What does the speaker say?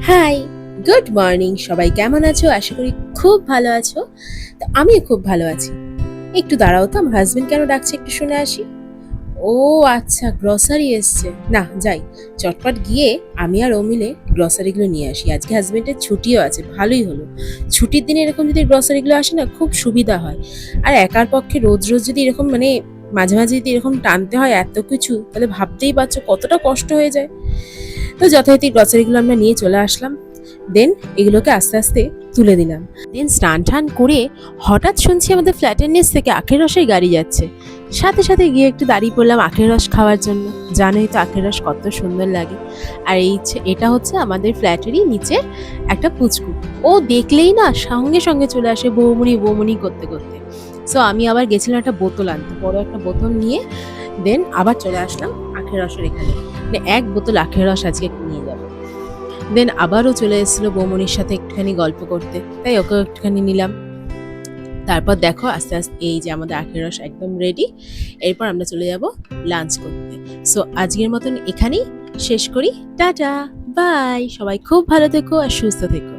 High, good morning. সবাই কেমন আছো? আশা করি খুব ভালো আছো। তো আমিও খুব ভালো আছি। একটু দাঁড়াও তো, আমার হাজবেন্ড কেন ডাকছে একটু শুনে আসি। ও আচ্ছা, গ্রসারি এসছে। না যাই, চটপট গিয়ে আমি আর ও মিলে গ্রসারিগুলো নিয়ে আসি। আজকে হাজবেন্ডের ছুটিও আছে, ভালোই হলো। ছুটির দিনে এরকম যদি গ্রসারিগুলো আসে না, খুব সুবিধা হয়। আর একার পক্ষে রোজ রোজ যদি এরকম মাঝে মাঝে যদি এরকম টানতে হয় এত কিছু, তাহলে ভাবতেই পারছো কতটা কষ্ট হয়ে যায়। তো যথারীতি গ্রসারিগুলো আমরা নিয়ে চলে আসলাম। দেন এগুলোকে আস্তে আস্তে তুলে দিলাম। দেন স্নান টান করে হঠাৎ শুনছি আমাদের ফ্ল্যাটের নিচ থেকে আখের রসের গাড়ি যাচ্ছে। সাথে সাথে গিয়ে একটু দাঁড়িয়ে পড়লাম আখের রস খাওয়ার জন্য। জানোই তো আখের রস কত সুন্দর লাগে। আর এটা হচ্ছে আমাদের ফ্ল্যাটেরই নিচে একটা পুচকু। ও দেখলেই না সঙ্গে সঙ্গে চলে আসে বৌমনি বৌমনি করতে করতে। সো আমি আবার গেছিলাম একটা বোতল আনতে, বড় একটা বোতল নিয়ে। দেন আবার চলে আসলাম আখের রসের এখানে। এক বোতল আখের রস আজকে নিয়ে যাবো। দেন আবারও চলে এসেছিল বৌমনির সাথে একটুখানি গল্প করতে, তাই ওকেও একটুখানি নিলাম। তারপর দেখো আস্তে আস্তে এই যে আমাদের আখের রস একদম রেডি। এরপর আমরা চলে যাব লাঞ্চ করতে। সো আজকের মতন এখানেই শেষ করি। Tata, bye. সবাই খুব ভালো থেকো আর সুস্থ থেকো।